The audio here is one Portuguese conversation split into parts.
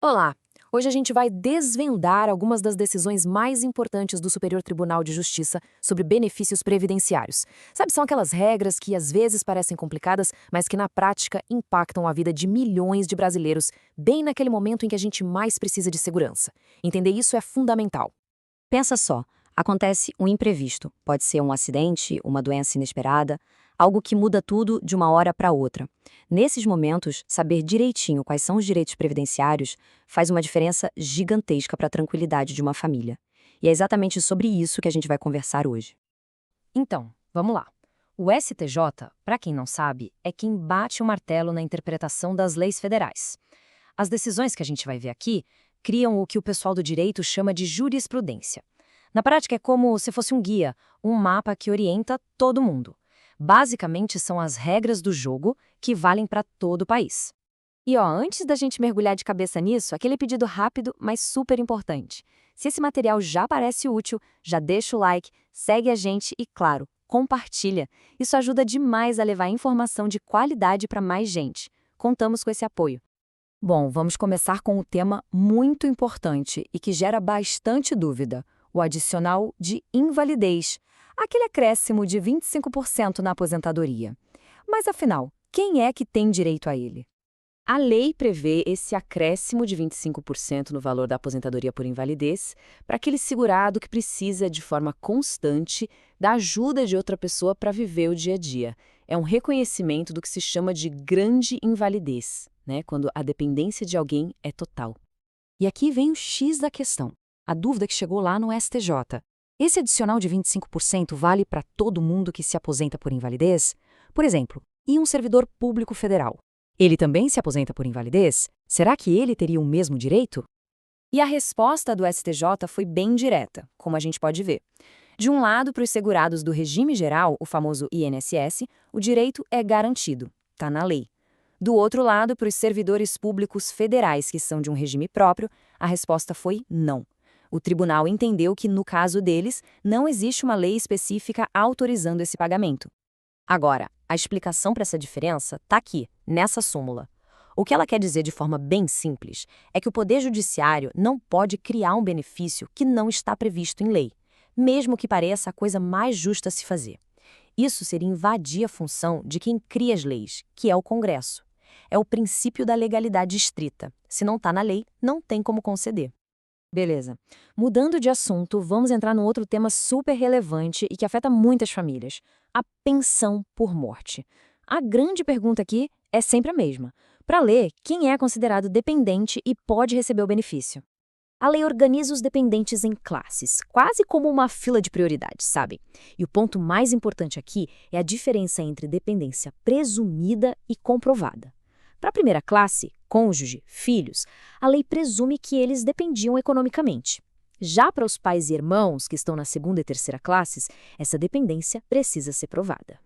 Olá! Hoje a gente vai desvendar algumas das decisões mais importantes do Superior Tribunal de Justiça sobre benefícios previdenciários. Sabe, são aquelas regras que às vezes parecem complicadas, mas que na prática impactam a vida de milhões de brasileiros, bem naquele momento em que a gente mais precisa de segurança. Entender isso é fundamental. Pensa só, acontece um imprevisto. Pode ser um acidente, uma doença inesperada, algo que muda tudo de uma hora para outra. Nesses momentos, saber direitinho quais são os direitos previdenciários faz uma diferença gigantesca para a tranquilidade de uma família. E é exatamente sobre isso que a gente vai conversar hoje. Então, vamos lá. O STJ, para quem não sabe, é quem bate o martelo na interpretação das leis federais. As decisões que a gente vai ver aqui criam o que o pessoal do direito chama de jurisprudência. Na prática, é como se fosse um guia, um mapa que orienta todo mundo. Basicamente, são as regras do jogo que valem para todo o país. E ó, antes da gente mergulhar de cabeça nisso, aquele pedido rápido, mas super importante. Se esse material já parece útil, já deixa o like, segue a gente e, claro, compartilha. Isso ajuda demais a levar informação de qualidade para mais gente. Contamos com esse apoio. Bom, vamos começar com um tema muito importante e que gera bastante dúvida: o adicional de invalidez, aquele acréscimo de 25% na aposentadoria. Mas afinal, quem é que tem direito a ele? A lei prevê esse acréscimo de 25% no valor da aposentadoria por invalidez para aquele segurado que precisa, de forma constante, da ajuda de outra pessoa para viver o dia a dia. É um reconhecimento do que se chama de grande invalidez, né? Quando a dependência de alguém é total. E aqui vem o X da questão, a dúvida que chegou lá no STJ. Esse adicional de 25% vale para todo mundo que se aposenta por invalidez? Por exemplo, e um servidor público federal? Ele também se aposenta por invalidez? Será que ele teria o mesmo direito? E a resposta do STJ foi bem direta, como a gente pode ver. De um lado, para os segurados do regime geral, o famoso INSS, o direito é garantido, está na lei. Do outro lado, para os servidores públicos federais que são de um regime próprio, a resposta foi não. O tribunal entendeu que, no caso deles, não existe uma lei específica autorizando esse pagamento. Agora, a explicação para essa diferença está aqui, nessa súmula. O que ela quer dizer de forma bem simples é que o Poder Judiciário não pode criar um benefício que não está previsto em lei, mesmo que pareça a coisa mais justa a se fazer. Isso seria invadir a função de quem cria as leis, que é o Congresso. É o princípio da legalidade estrita. Se não está na lei, não tem como conceder. Beleza. Mudando de assunto, vamos entrar num outro tema super relevante e que afeta muitas famílias: a pensão por morte. A grande pergunta aqui é sempre a mesma. Para ler, quem é considerado dependente e pode receber o benefício? A lei organiza os dependentes em classes, quase como uma fila de prioridades, sabe? E o ponto mais importante aqui é a diferença entre dependência presumida e comprovada. Para a primeira classe, cônjuge, filhos, a lei presume que eles dependiam economicamente. Já para os pais e irmãos, que estão na segunda e terceira classes, essa dependência precisa ser provada.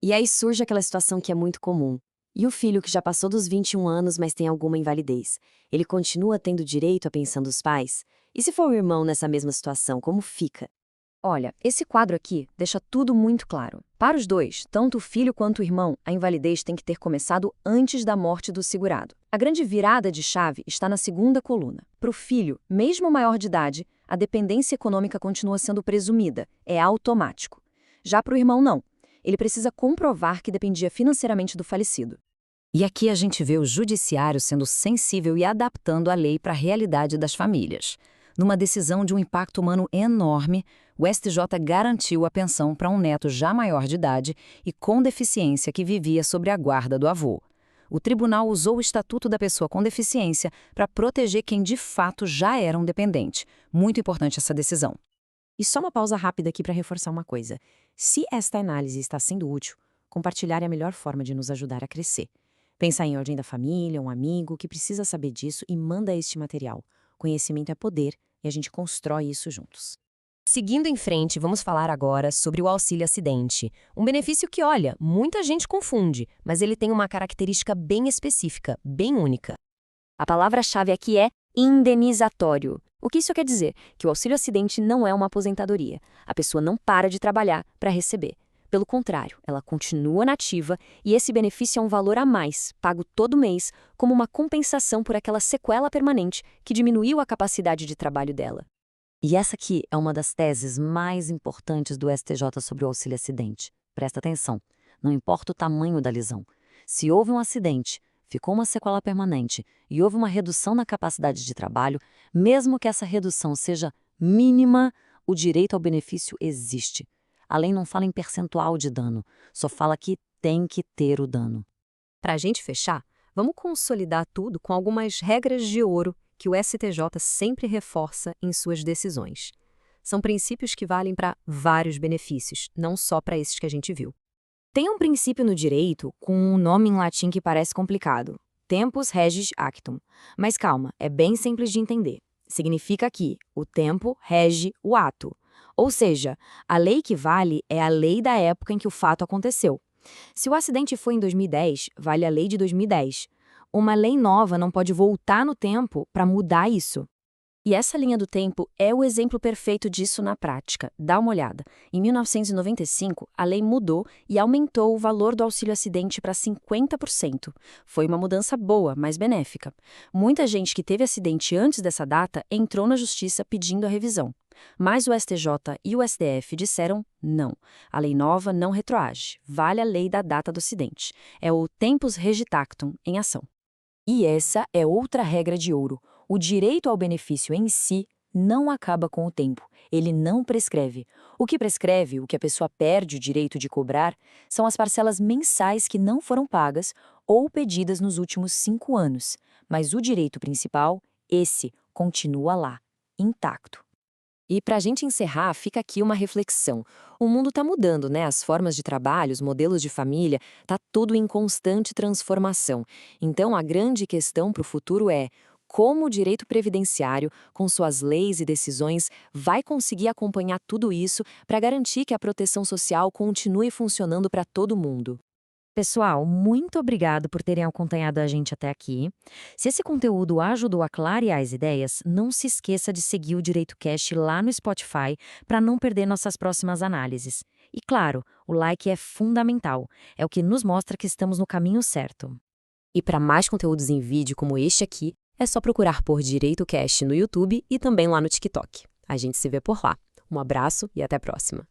E aí surge aquela situação que é muito comum. E o filho que já passou dos 21 anos, mas tem alguma invalidez? Ele continua tendo direito à pensão dos pais? E se for o irmão nessa mesma situação, como fica? Olha, esse quadro aqui deixa tudo muito claro. Para os dois, tanto o filho quanto o irmão, a invalidez tem que ter começado antes da morte do segurado. A grande virada de chave está na segunda coluna. Para o filho, mesmo maior de idade, a dependência econômica continua sendo presumida, é automático. Já para o irmão, não. Ele precisa comprovar que dependia financeiramente do falecido. E aqui a gente vê o judiciário sendo sensível e adaptando a lei para a realidade das famílias. Numa decisão de um impacto humano enorme, o STJ garantiu a pensão para um neto já maior de idade e com deficiência que vivia sob a guarda do avô. O tribunal usou o Estatuto da Pessoa com Deficiência para proteger quem de fato já era um dependente. Muito importante essa decisão. E só uma pausa rápida aqui para reforçar uma coisa. Se esta análise está sendo útil, compartilhar é a melhor forma de nos ajudar a crescer. Pensa em alguém da família, um amigo que precisa saber disso e manda este material. Conhecimento é poder e a gente constrói isso juntos. Seguindo em frente, vamos falar agora sobre o auxílio acidente. Um benefício que, olha, muita gente confunde, mas ele tem uma característica bem específica, bem única. A palavra-chave aqui é indenizatório. O que isso quer dizer? Que o auxílio acidente não é uma aposentadoria. A pessoa não para de trabalhar para receber. Pelo contrário, ela continua nativa e esse benefício é um valor a mais, pago todo mês, como uma compensação por aquela sequela permanente que diminuiu a capacidade de trabalho dela. E essa aqui é uma das teses mais importantes do STJ sobre o auxílio-acidente. Presta atenção, não importa o tamanho da lesão. Se houve um acidente, ficou uma sequela permanente e houve uma redução na capacidade de trabalho, mesmo que essa redução seja mínima, o direito ao benefício existe. A lei não fala em percentual de dano, só fala que tem que ter o dano. Para a gente fechar, vamos consolidar tudo com algumas regras de ouro que o STJ sempre reforça em suas decisões. São princípios que valem para vários benefícios, não só para esses que a gente viu. Tem um princípio no direito com um nome em latim que parece complicado. Tempus regis actum. Mas calma, é bem simples de entender. Significa que o tempo rege o ato. Ou seja, a lei que vale é a lei da época em que o fato aconteceu. Se o acidente foi em 2010, vale a lei de 2010. Uma lei nova não pode voltar no tempo para mudar isso. E essa linha do tempo é o exemplo perfeito disso na prática. Dá uma olhada. Em 1995, a lei mudou e aumentou o valor do auxílio-acidente para 50%. Foi uma mudança boa, mas benéfica. Muita gente que teve acidente antes dessa data entrou na justiça pedindo a revisão. Mas o STJ e o STF disseram não. A lei nova não retroage. Vale a lei da data do acidente. É o tempus regitactum em ação. E essa é outra regra de ouro. O direito ao benefício em si não acaba com o tempo. Ele não prescreve. O que prescreve, o que a pessoa perde o direito de cobrar, são as parcelas mensais que não foram pagas ou pedidas nos últimos 5 anos. Mas o direito principal, esse, continua lá, intacto. E para a gente encerrar, fica aqui uma reflexão. O mundo está mudando, né? As formas de trabalho, os modelos de família, está tudo em constante transformação. Então, a grande questão para o futuro é como o direito previdenciário, com suas leis e decisões, vai conseguir acompanhar tudo isso para garantir que a proteção social continue funcionando para todo mundo. Pessoal, muito obrigado por terem acompanhado a gente até aqui. Se esse conteúdo ajudou a clarear as ideias, não se esqueça de seguir o Direito Cast lá no Spotify para não perder nossas próximas análises. E claro, o like é fundamental, é o que nos mostra que estamos no caminho certo. E para mais conteúdos em vídeo como este aqui, é só procurar por Direito Cast no YouTube e também lá no TikTok. A gente se vê por lá. Um abraço e até a próxima.